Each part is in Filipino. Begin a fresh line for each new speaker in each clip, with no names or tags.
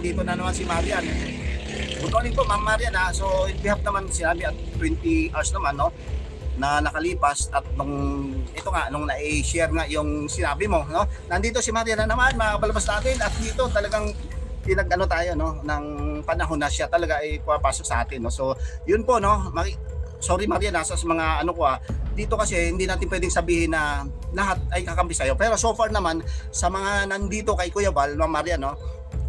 nandito na naman si Marian. Good morning po, Ma'am Marian ha. So, in behalf naman sinabi at 20 hours naman, no, na nakalipas at nung na-share nga yung sinabi mo, no. Nandito si Marian na naman, makabalabas natin at dito talagang pinag-ano tayo, no, ng panahon na siya talaga ay papasok sa atin, no. So, yun po, no. Sorry Marian sa mga dito kasi hindi natin pwedeng sabihin na lahat ay kakampi sa'yo. Pero so far naman, sa mga nandito kay Kuya Val, Ma'am Marian, no,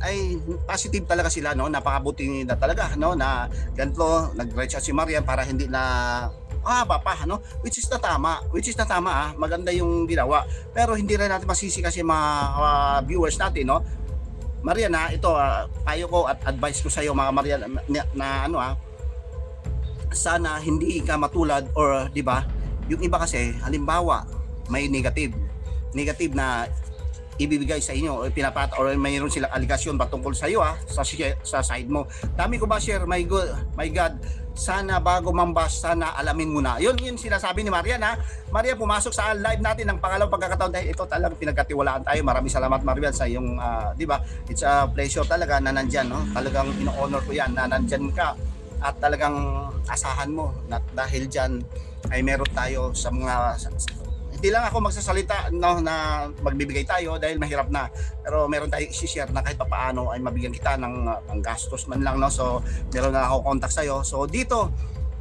ay positive talaga sila, no. Napakabuti na talaga, no, na ganito nag-reach out si Marian para hindi na pa, no, which is na tama, maganda yung ginawa. Pero hindi rin natin masisi kasi mga viewers natin, no. Marian ito payo ko at advice ko sa iyo mga Marian na sana hindi ka matulad or di ba, yung iba kasi halimbawa may negative na ibibigay sa inyo o pinapata or mayroon silang aligasyon patungkol sa iyo sa side mo. Dami ko ba share, my God, sana bago mambas sana alamin mo na. Yun sinasabi ni Marian Marian, pumasok sa live natin ng pangalawang pagkakataon dahil ito talagang pinagkatiwalaan tayo. Maraming salamat Marian sa yung di ba? It's a pleasure talaga na nandyan, no? Talagang ino-honor ko yan na nandyan ka at talagang asahan mo na dahil dyan ay meron tayo sa mga hindi lang ako magsasalita, no, na magbibigay tayo dahil mahirap na, pero meron tayong i-share na kahit papaano ay mabigyan kita ng gastos man lang, no. So meron na ako contact sa'yo. So dito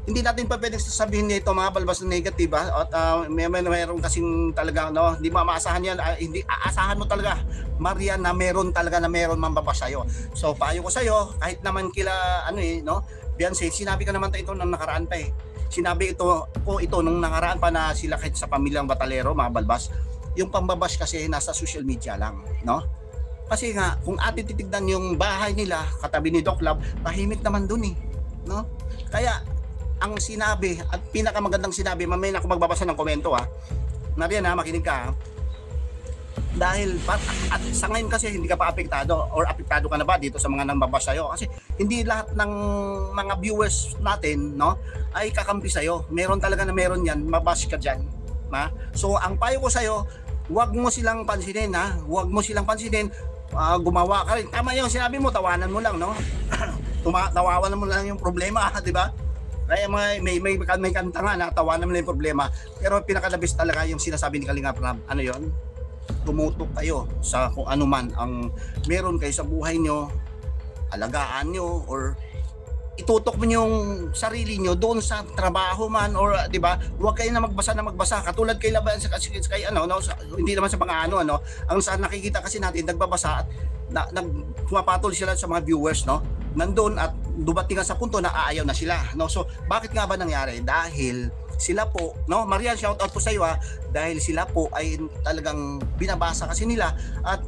hindi natin pa pwedeng sasabihin nito mga balbas na negative at meron kasing talaga, no, hindi maasahan yan, hindi aasahan mo talaga Marian na meron mambabas sa'yo. So payo ko sa'yo kahit naman kila no, Beyonce, sinabi ka naman ito nung nakaraan pa Sinabi ito nung nakaraan pa na sila kahit sa pamilyang Batalero, mga balbas, yung pambabas kasi nasa social media lang, no? Kasi nga, kung atin titignan yung bahay nila, katabi ni Doc Love, tahimik naman dun no? Kaya, ang sinabi, at pinakamagandang sinabi, mamaya na ako magbabasa ng komento Marian makinig ka dahil at sa ngayon kasi hindi ka pa apektado or apektado ka na ba dito sa mga nambabas sa'yo kasi hindi lahat ng mga viewers natin, no, ay kakampi sa'yo. Meron yan, mabash ka dyan, so ang payo ko sa'yo, huwag mo silang pansinin, gumawa ka rin, tama yung sinabi mo, tawanan mo lang, no. Tawanan mo lang yung problema, di ba? Kaya may kanta nga na tawanan mo lang yung problema, pero pinakalabis talaga yung sinasabi ni Kalinga Prab, yon, tumutok kayo sa kung ano man ang meron kayo sa buhay nyo, alagaan nyo or itutok mo yung sarili nyo doon sa trabaho man or di ba, huwag kayo na magbasa katulad kay Laban kay hindi naman sa pang-ano ang sa nakikita kasi natin nagbabasa at pumapatol sila sa mga viewers, no, nandoon at dumating sa punto na aayaw na sila, no. So bakit nga ba nangyari? Dahil sila po, no, Marian, shout out po sa iyo dahil sila po ay talagang binabasa kasi nila at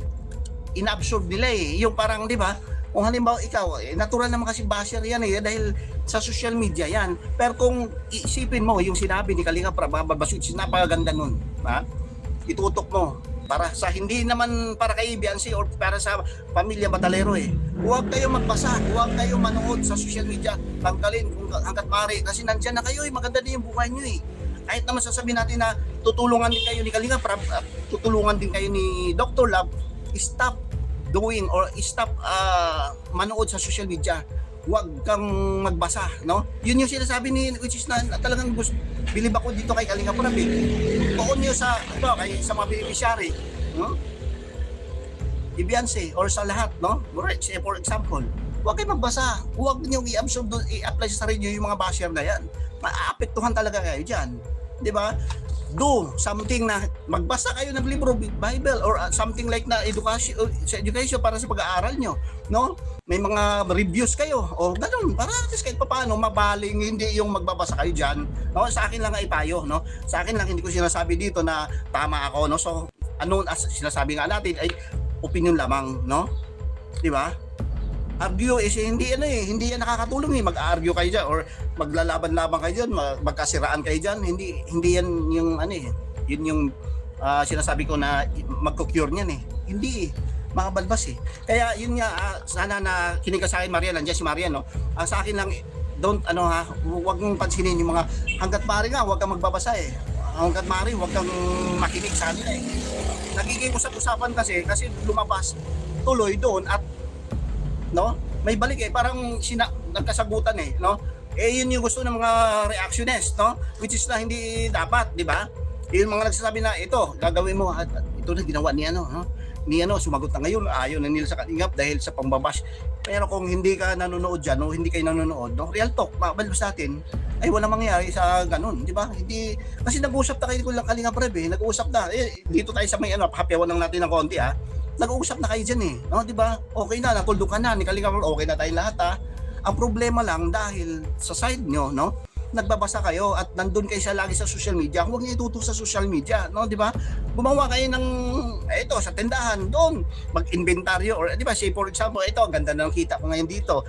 inabsorb nila yung parang di ba, kung halimbawa ikaw natural naman kasi basher yan dahil sa social media yan, pero kung isipin mo yung sinabi ni Kalinga Prab, napakaganda nun, itutok mo para sa hindi naman para kay Beyonce or para sa pamilya Batalero huwag kayong magbasa, huwag kayong manood sa social media, tanggalin kung hanggat maaari kasi nandyan na kayo maganda din yung buhay nyo kahit naman sasabihin natin na tutulungan din kayo ni Kalinga Prab, tutulungan din kayo ni Dr. Love, stop doing or stop manood sa social media, huwag kang magbasa, no. Yun yung sinasabi ni which is na talagang bilib ako dito kay Kalinga Prab tuon nyo sa mga beneficiary, no, i-Beyonce or sa lahat, no, for example, huwag kayo magbasa, huwag nyo i-absorb i-apply sa sarili nyo yung mga basher na yan, maapektuhan talaga kayo dyan, di ba? Do something na magbasa kayo ng libro, Bible or something like na education para sa pag-aaral nyo, no, may mga reviews kayo o ganun para at least kahit paano mabaling, hindi yung magbabasa kayo dyan, no. Sa akin lang ipayo, no, sa akin lang, hindi ko sinasabi dito na tama ako, no. So sinasabi nga natin ay opinion lamang, no, di ba? Argue hindi yan nakakatulong mag-argue kayo dyan or maglalaban-laban kayo dyan, magkasiraan kayo dyan, hindi yan yung yun yung sinasabi ko na magko-cure niyan hindi mga balbas kaya yun nga sana na kinig ka sa akin Marian, nandiyan si Marian, no. Sa akin lang don't huwag mong pansinin yung mga hanggat maaari nga huwag kang magbabasa hanggat maaari huwag kang makinig sa kanila nagiging usap-usapan kasi lumabas tuloy doon at no? May balik eh, parang nagkasagutan eh, no? Eh yun yung gusto ng mga reactionist, no? Which is na hindi dapat, di ba? Yung mga nagsasabi na ito, gagawin mo at ito na ginawa ni ano, no? Ni ano, sumagot na ngayon, ayaw na nila sa Kalingap dahil sa pambabash. Pero kung hindi ka nanonood dyan, no, hindi kayo nanonood, no, real talk, mabalbas natin, ay walang mangyayari sa ganun, di ba? Hindi, kasi nag-uusap na kayo kung lang Kalingap Reb eh, nag-uusap na, eh, dito tayo sa may ano, hapyawan lang natin ng konti ha, nag-uusap na kayo dyan eh, no, di ba? Okay na, natuldo ka na, ni Kalingap, okay na tayo lahat ha. Ang problema lang dahil sa side nyo, no, nagbabasa kayo at nandun kayo lagi sa social media, huwag niyo itutok sa social media, no, di ba? Gumawa kayo ng ito sa tindahan, doon mag-inventaryo or di ba, say for example, ito ang ganda ng kita ko ngayon dito.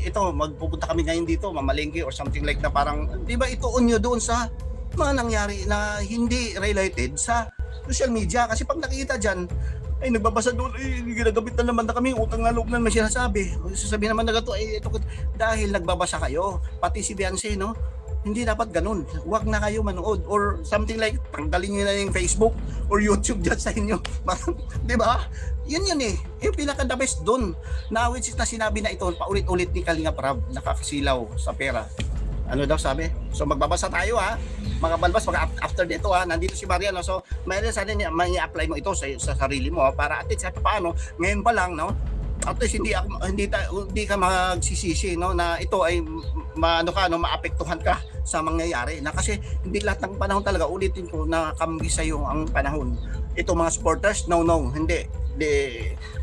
Ito magpupunta kami ngayon dito, mamalengke or something like na parang, di ba, ituon niyo doon sa mga nangyari na hindi related sa social media kasi pag nakikita diyan ay nagbabasa doon, ay ginagamit na naman na kami, utang na loob na naman sinasabi. Sasabihin naman na gato, ay ito, dahil nagbabasa kayo, pati si Beyonce, no? Hindi dapat ganun. Huwag na kayo manood or something like, tanggalin nyo na yung Facebook or YouTube dyan sa inyo. Di ba? Yun eh. Yung pinaka-the best doon. Na which is na sinabi na ito, paulit-ulit ni Kalingap Rab, nakakasilaw sa pera. Ano daw sabi? So magbabasa tayo ha. Mga balbas, after dito ha, nandito si Mariano. So mayroon sana niya, may apply mo ito sa sarili mo ha, para at least paano, ngayon pa lang, no? At least hindi ka magsisisi, no, na ito ay maapektuhan ka sa mangyayari na kasi hindi lahat ng panahon talaga, ulitin ko, na kambi sa iyo ang panahon. Ito mga supporters, no, hindi.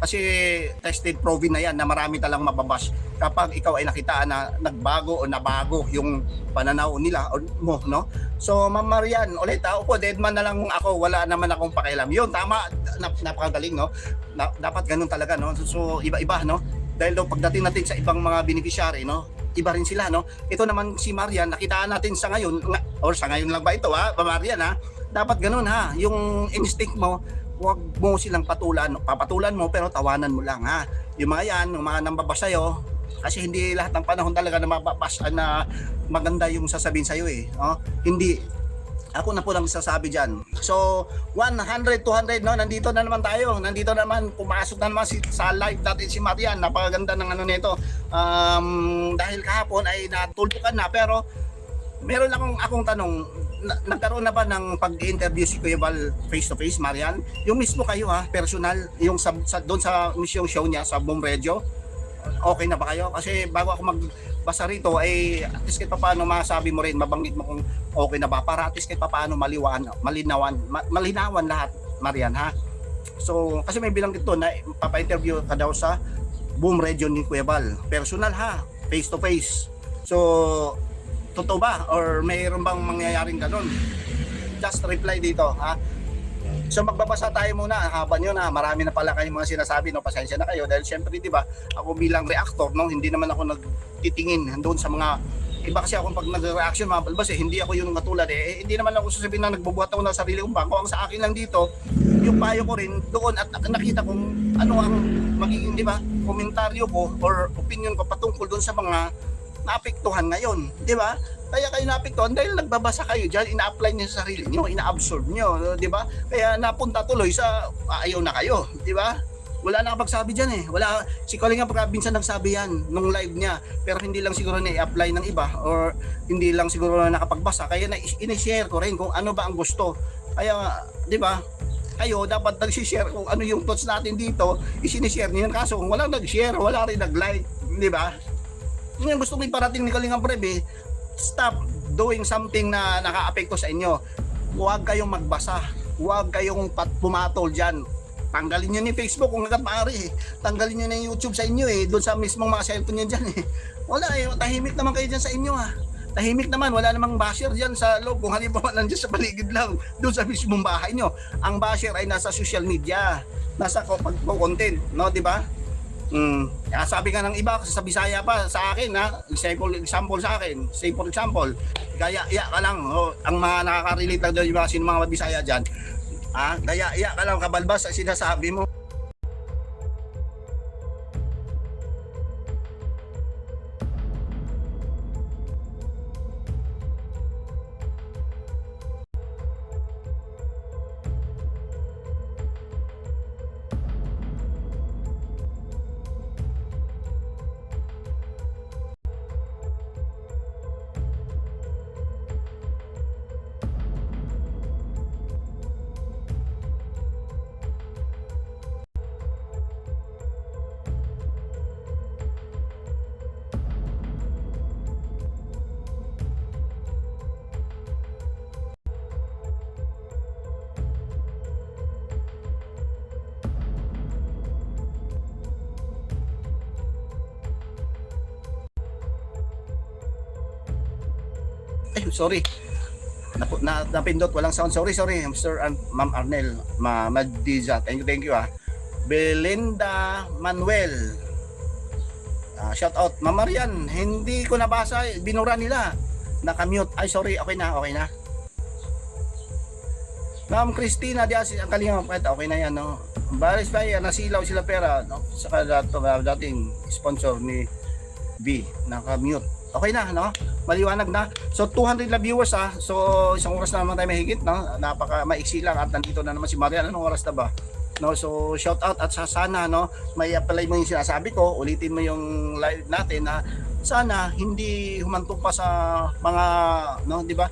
Kasi tested, proven na yan na marami talang mababash kapag ikaw ay nakitaan na nagbago o nabago yung pananaw nila o mo, no? So Ma'am Marian, ulit upo, deadman na lang ako, wala naman akong pakialam. Yun, tama, napakagaling, no? Dapat ganun talaga, no? So iba-iba, no? Dahil daw pagdating natin sa ibang mga beneficiary, no, iba rin sila, no? Ito naman si Marian, nakitaan natin sa ngayon, or sa ngayon lang ba ito ha, Marian ha? Dapat ganun ha, yung instinct mo, huwag mo silang papatulan mo pero tawanan mo lang ha. Yung mga yan, yung mga nambabas sa'yo, kasi hindi lahat ng panahon talaga na mababasa na maganda yung sasabihin sa'yo eh. No? Hindi. Ako na po lang sasabi dyan. So, 100, 200, no? Nandito na naman tayo. Nandito naman, pumasok na naman sa live natin si Marian. Napakaganda ng ano nito. Dahil kahapon ay natulpukan na, pero meron akong tanong, nagkaroon na ba ng pag-interview si Kuya Val face to face, Marian? Yung mismo kayo ha, personal, yung doon sa mission show niya sa Boom Radio, okay na ba kayo? Kasi bago ako magbasa rito, ay at least kahit paano masabi mo rin, mabanggit mo kung okay na ba, para at least kahit paano malinawan lahat, Marian ha? So, kasi may bilang dito na papa-interview ka daw sa Boom Radio ni Kuya Val, personal ha, face to face. So, totoo ba? Or mayroon bang mangyayaring ganun? Just reply dito, ha? So magbabasa tayo muna, haba nyo na, marami na pala kayong mga sinasabi, no? Pasensya na kayo dahil syempre, di ba, ako bilang reactor, no? Hindi naman ako nagtitingin doon sa mga iba, kasi ako pag nag-reaction mga balbas eh, hindi ako yung katulad eh, hindi naman ako sasabihin na nagbubuhat ako ng sarili kong bangko. Ang sa akin lang dito, yung payo ko rin doon at nakita kung ano ang magiging, di ba, komentaryo ko or opinion ko patungkol doon sa mga naapektuhan ngayon, di ba? Kaya kayo naapektuhan dahil nagbabasa kayo diyan, ina-apply niyo sa sarili niyo, ina-absorb niyo, di ba? Kaya napunta tuloy sa ayaw na kayo, di ba? Wala na kapagsabi diyan eh. Wala, si Kalingap Rab minsan nagsabi yan nung live niya, pero hindi lang siguro na-i-apply ng iba or hindi lang siguro na nakapagbasa. Kaya i-share ko rin kung ano ba ang gusto. Kaya, di ba? Kayo dapat nag-share kung ano yung thoughts natin dito, i-share niyo. Kaso kung walang nag-share, wala rin nag-like, di ba? Yung gusto ko iparating ni Kalingap Rab eh, stop doing something na nakaapekto sa inyo. Huwag kayong magbasa, huwag kayong pumatol dyan. Tanggalin nyo ni Facebook kung hanggat maaari eh. Tanggalin nyo na yung YouTube sa inyo eh, doon sa mismong mga cellphone nyo dyan eh. Wala eh, tahimik naman kayo dyan sa inyo ha. Tahimik naman, wala namang basher dyan sa loob. Kung halimbawa nandiyan sa paligid lang, doon sa mismong bahay nyo. Ang basher ay nasa social media, nasa pag-content, no, di ba? Sabi nga ng iba sa Bisaya pa sa akin ha, example sa akin, say for example, kaya ka lang, ang mga nakaka-relate lang doon yung mga sino mga Bisaya dyan, kaya ka lang kabalbas sa sinasabi mo. Ay, sorry. Napindot, walang sound. Sorry, Mr. and Ma'am Arnel, Madiza. Thank you ah. Belinda Manuel. Shout out. Ma'am Marian, hindi ko nabasa, binura nila. Naka-mute. Ay, sorry, okay na. Ma'am Christina Diaz, ang Kalingap, okay na yan, no? Baris ba yan, nasilaw sila pera, no? Saka dating sponsor ni B, naka-mute. Okay na, no? Maliwanag na. So 200 na viewers So isang oras na naman tayo mahigit, no? Napaka maiksi lang at nandito na naman si Marian. Anong oras na ba? No, so shout out at sana, no, may apply mo yung sinasabi ko, ulitin mo yung live natin na sana hindi humantong pa sa mga, no, di ba?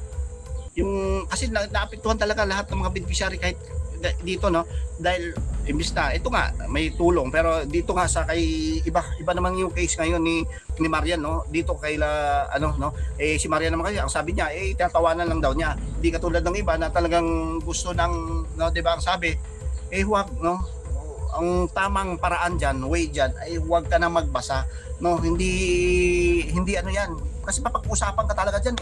Yung kasi naapektuhan talaga lahat ng mga beneficiary kahit dito, no, dahil imbis na ito nga may tulong, pero dito nga sa kay iba naman yung case ngayon ni Marian, no, dito kay si Marian naman kasi ang sabi niya tatawanan lang daw niya, hindi katulad ng iba na talagang gusto ng, no, di ba, ang sabi huwag, no, ang tamang paraan diyan, way diyan ay huwag ka na magbasa, no, hindi ano yan, kasi mapag-usapan ka talaga diyan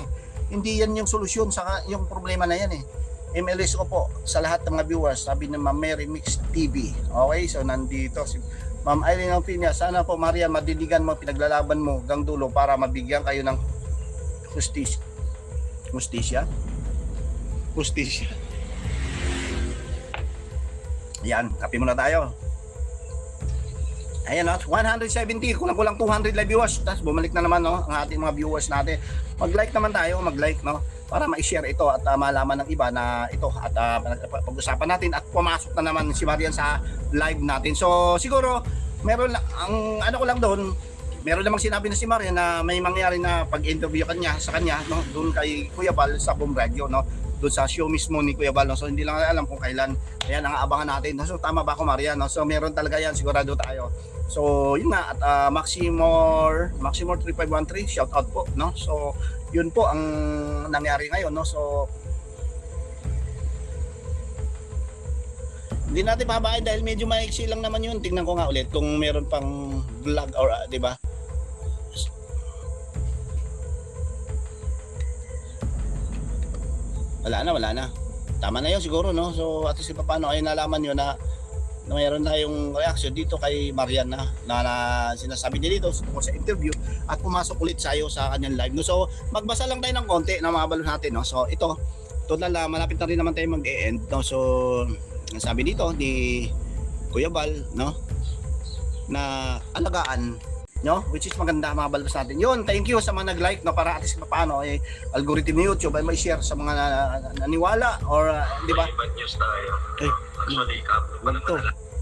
hindi yan yung solusyon sa yung problema na yan MLS ko po sa lahat ng mga viewers, sabi ni Ma'am Mary Mix TV. Okay, so nandito si Ma'am Eileen Alpinia. Sana po Maria, madiligan mo, pinaglalaban mo hanggang dulo para mabigyan kayo ng Justisya. Yan, kape muna tayo. Ayan, 170, kulang 200 live viewers. Tapos bumalik na naman, no, ang ating mga viewers natin. Mag-like naman tayo, no, para ma-share ito at malaman ng iba na ito at pag-usapan natin at pumasok na naman si Marian sa live natin. So siguro meron ang ano ko lang doon, meron namang sinabi na si Marian na may mangyari na pag-interview sa kanya, no, doon kay Kuya Bal sa Boom Radio, no, doon sa show mismo ni Kuya Bal, no? So hindi lang alam kung kailan. Ayan ang aabangan natin. So tama ba ako, Marian, no? So meron talaga yan, sigurado tayo. So yun nga, at Maximor 3513, shout out po, no? So yun po ang nangyari ngayon, no? So hindi natin pababain dahil medyo maiksi lang naman yun. Tingnan ko nga ulit kung meron pang vlog or di ba? Wala na. Tama na yun siguro, no? So at least paano ay nalaman nyo na mayroon tayong reaction dito kay Marian na sinasabi niya dito tungkol sa interview at pumasok ulit sayo sa kanyang live, no? So magbasa lang tayo ng konti na mabalo natin, no? So ito total na malapit na rin naman tayo mag-e-end, no? So ang sabi dito ni Kuya Bal, no, na alagaan, no, which is maganda, mabalbas natin yun. Thank you sa mga nag-like, no, para at least paano algorithm ni YouTube ay may share sa mga naniwala or di ba?
Bad news tayo. Actually,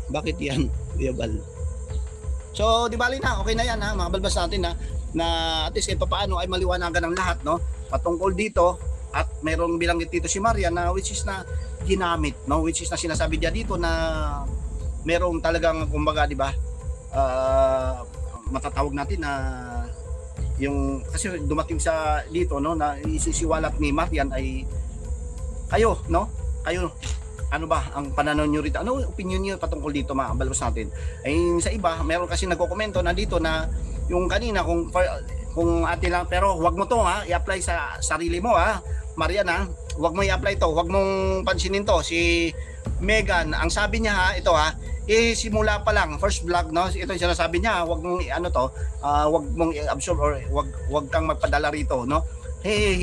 bakit yan, Kuya Bal? So di bali na, okay na yan, ha, mabalbas natin na at least kahit paano ay maliwanagan ng lahat, no, patungkol dito. At mayroong bilanggit dito si Marian na which is na ginamit, no, which is na sinasabi niya dito na merong talagang kumbaga, di ba, matatawag natin na yung kasi dumating sa dito, no, na isisiwalat ni Marian ay kayo, no, ano ba ang pananaw nyo rito, ano opinion nyo patungkol dito, mabalbas natin. Ay sa iba meron kasi nagko-komento na dito na yung kanina kung atin lang, pero wag mo to, i-apply sa sarili mo, Marian, wag mo i-apply to, wag mong pansinin to. Si Megan, ang sabi niya, ito simula pa lang first vlog, no, ito yung sinasabi niya, wag mong wag mong i-absorb or wag kang magpadala rito, no.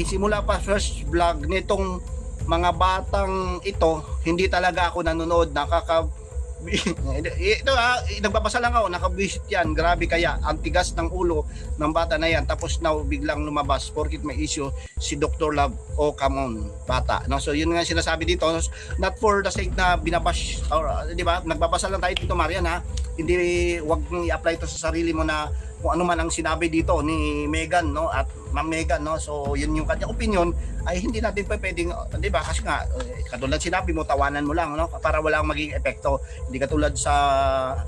Simula pa first vlog nitong mga batang ito, hindi talaga ako nanonood, ito nagbabasa lang ako, nakabisit yan, grabe kaya ang tigas ng ulo ng bata na yan, tapos now biglang lumabas porkit may issue si Dr. Love, come on bata, no. So yun nga sinasabi dito, not for the sake na binabash or di ba, nagbabasa lang tayo dito, Marian, hindi wag mong i-apply to sa sarili mo na kung ano man ang sinabi dito ni Megan, no, at Ma'am Megan, no. So yun yung kanyang opinion, ay hindi natin pwedeng, di ba, kasi nga katulad sinabi mo, tawanan mo lang, no, para walang maging epekto, hindi katulad sa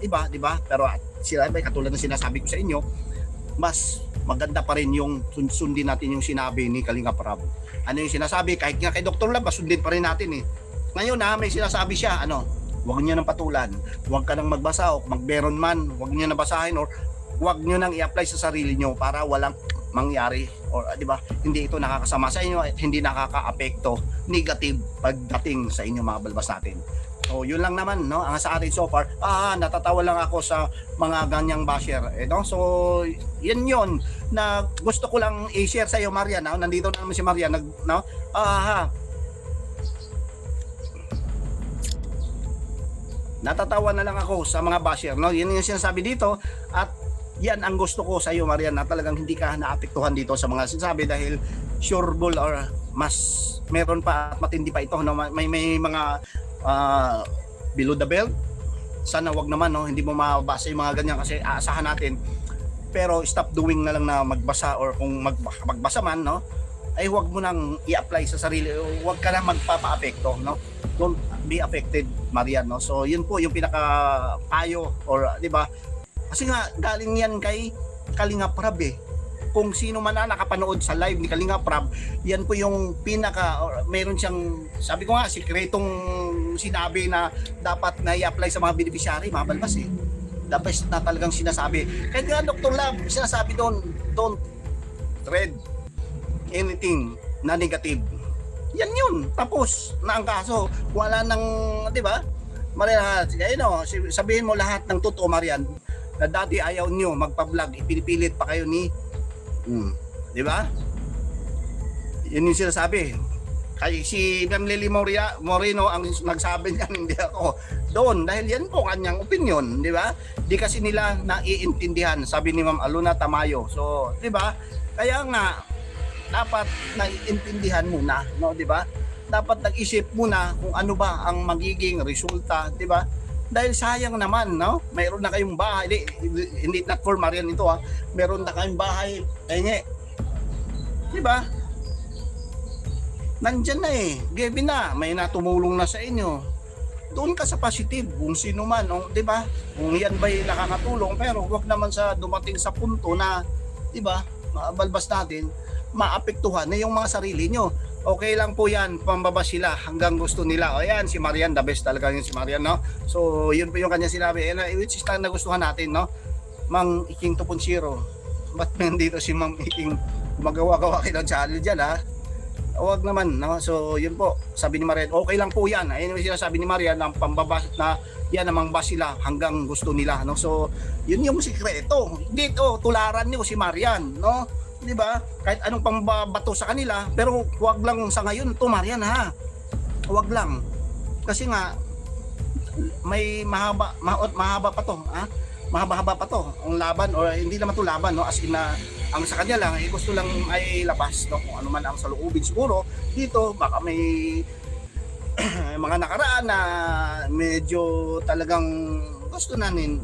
iba, di ba, pero sila ba katulad ng sinasabi ko sa inyo, mas maganda pa rin yung sundin natin yung sinabi ni Kalingap Rab. Ano yung sinasabi, kahit nga kay Dr. Lab, sundin pa rin natin Ngayon may sinasabi siya, huwag niyo nang patulan, huwag ka nang magbasa o magmeron man, huwag niyo nang basahin or huwag niyo nang i-apply sa sarili niyo para walang mangyari or di ba hindi ito nakakasama sa inyo at hindi nakakaapekto negative pagdating sa inyo mga balbas natin. So yun lang naman no ang sa atin so far. Natatawa lang ako sa mga ganyang basher no. So yun na gusto ko lang i-share sa iyo Marian no? Nandito na naman si Marian no. Natatawa na lang ako sa mga basher no. Yan yung sinasabi dito at yan ang gusto ko sa iyo Marian na talagang hindi ka naapektuhan dito sa mga sinasabi dahil sureball or mas meron pa at matindi pa ito no. May mga below the belt. Sana wag naman no, hindi mo mabasa yung mga ganyan kasi aasahan natin. Pero stop doing na lang na magbasa or kung magbasa man no, ay wag mo nang i-apply sa sarili. Wag ka na magpapa-apekto no. Don't be affected Marian no. So yun po yung pinaka payo or di ba? Kasi nga galing yan kay Kalinga Prab eh. Kung sino man na nakapanood sa live ni Kalinga Prab, yan po yung pinaka or meron siyang sabi ko nga sikretong sinabi na dapat na i-apply sa mga beneficiary, mga balbas eh. Dapat na talagang sinasabi. Kahit nga Dr. Lab, sinasabi doon, don't read anything na negative. Yan yun. Tapos na ang kaso. Wala nang, di ba? Marian, sabihin mo lahat ng totoo Marian na dati ayaw nyo magpa-vlog, ipinipilit pa kayo ni di ba? Yun yung sinasabi. Kay si Ma'am Lily Moreno ang nagsabi niyan, hindi ako. Doon dahil yan po kanyang opinion, di ba? Di kasi nila naiintindihan, sabi ni Ma'am Aluna Tamayo. So, di ba? Kaya nga dapat naiintindihan muna, no, di ba? Dapat nag-isip muna kung ano ba ang magiging resulta, di ba? Dahil sayang naman, no? Mayroon na kayong bahay, hindi not for Marian ito ha. Meron na kayong bahay, kaya di ba? Nandyan na eh, given na, may natumulong na sa inyo. Doon ka sa positive, kung sino man, di ba? Kung yan ba'y nakakatulong, pero wag naman sa dumating sa punto na, di ba, mabalbas natin, maapektuhan na yung mga sarili nyo. Okay lang po yan, pambabas sila hanggang gusto nila. O yan, si Marian, the best talaga yun si Marian, no? So, yun po yung kanya sinabi. Which is na nagustuhan natin, no? Mang Iking 2.0. Ba't nandito si Ma'am Iking magawa-gawa kayo ng channel dyan, ha? Huwag naman, no? So, yun po, sabi ni Marian, okay lang po yan. Ayun yung sinasabi ni Marian, ang pambabas na yan namang bas sila hanggang gusto nila, no? So, yun yung sikreto. Dito, tularan niyo si Marian, no? Di ba? Kahit anong pambabato sa kanila, pero wag lang sa ngayon to Marian ha. Wag lang. Kasi nga may mahaba pa to, ha? Mahaba-haba pa to ang laban or hindi naman to laban no, as in na ang sa kanya lang ay gusto lang ay labas no, kung ano man ang saloobin siguro dito baka may mga nakaraan na medyo talagang gusto na rin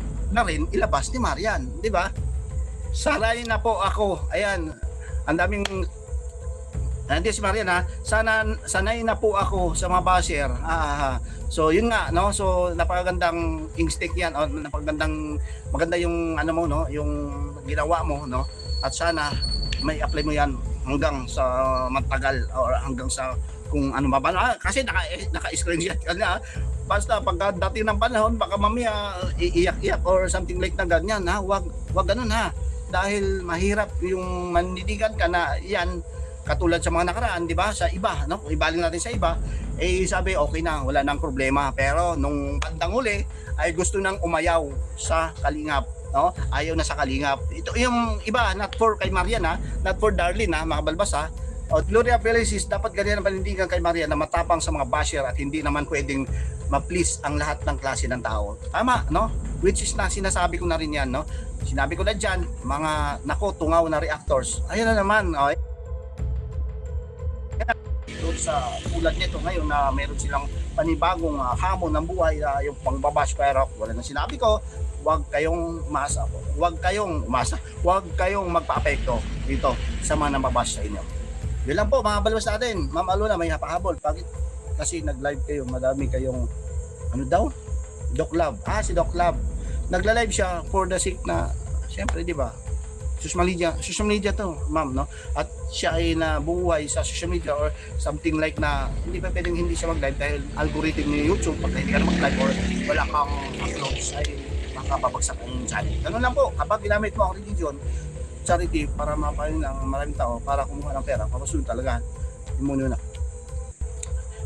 ilabas ni Marian, di ba? Sanay na po ako. Ayan. Ang daming si Marian ha. Sanay na po ako sa mga basher. So yun nga no. So napakagandang instinct yan o maganda yung ano mo no, yung ginawa mo no. At sana may apply mo yan hanggang sa matagal or hanggang sa kung ano ba kasi naka-screenshot ka na. Basta pag dating ng panahon baka mamaya iiyak-iyak or something like na ganyan ha. Wag ganun ha. Dahil mahirap yung mandidigan ka na yan katulad sa mga nakaraan, di ba? Sa iba, no? Ibaling natin sa iba, eh sabi okay na, wala nang problema. Pero nung bandang huli ay gusto nang umayaw sa Kalingap, no? Ayaw na sa Kalingap. Ito yung iba, not for kay Marian ha, not for Darlene ha, mga balbas ha. O Gloria Felicis, dapat ganyan ang panindigan kay Marian na matapang sa mga basher at hindi naman pwedeng ma-please ang lahat ng klase ng tao. Tama, no? Which is na sinasabi ko na rin yan, no? Sinabi ko na dyan, mga tungaw na reactors. Ayun na naman, okay? Doon sa tulad nito ngayon na meron silang panibagong hamon ng buhay na yung pangbabash, pero wala na sinabi ko, huwag kayong magpa-apekto dito sa mga nambabash sa inyo. Yun lang po mga balwas natin. Ma'am Aluna, may hapahabol. Bakit? Kasi nag-live kayo, madami kayong ano daw? Doc Lab. Si Doc Lab. Nagla-live siya for the sake na siyempre, di ba? Social media to, ma'am, no? At siya ay nabuhay sa social media or something like na hindi pa pwedeng hindi siya mag-live dahil algorithm ni YouTube pag hindi ka na mag-live or wala kang uploads ay makababagsak ang channel. Ganun lang po, kapag ginamit mo ang religion charity para mapayin lang maraming tao para kumuha ng pera. Papasunod talaga. Yun muna.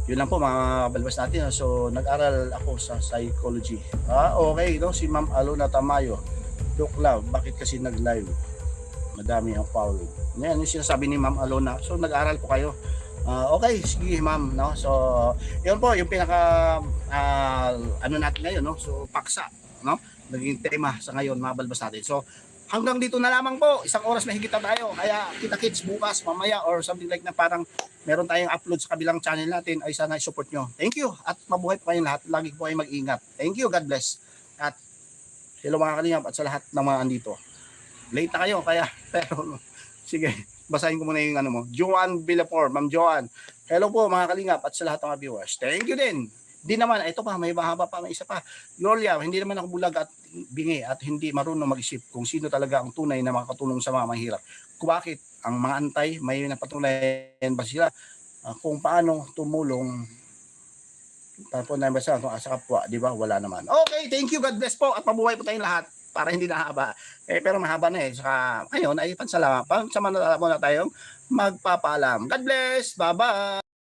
Yun lang po mga balbas natin. So, nag-aral ako sa psychology. Okay, no? Si Ma'am Alona Tamayo. Doc Love, bakit kasi nag-live? Madami ang foul. Yan yung sinasabi ni Ma'am Alona. So, nag-aral po kayo. Okay, sige ma'am, no? So, yun po yung pinaka ano natin ngayon, no? So, paksa, no? Naging tema sa ngayon, mga balbas natin. So, hanggang dito na lamang po. Isang oras mahigit na tayo. Kaya kita-kits bukas, mamaya, or something like na parang meron tayong upload sa kabilang channel natin. Ay sana i-support nyo. Thank you. At mabuhay po kayong lahat. Lagi po kayong mag-ingat. Thank you. God bless. At hello mga kalingap at sa lahat ng mga andito. Late na kayo, kaya, pero, sige, basahin ko muna yung ano mo. Joan Villapor, Ma'am Joan. Hello po mga kalingap at sa lahat ng mga viewers. Thank you din. Di naman, ito pa, may mahaba pa, may isa pa. Yolia, hindi naman ako bulag at bingi at hindi marunong mag-isip kung sino talaga ang tunay na makakatulong sa mga mahirap. Kung bakit ang mga antay, may napatunayan ba sila kung paano tumulong tapos na ba sa kapwa, di ba? Wala naman. Okay, thank you. God bless po at mabuhay po tayong lahat para hindi na haba. Pero mahaba na Saka ngayon ay pansamantala muna tayong magpapaalam. God bless. Bye-bye.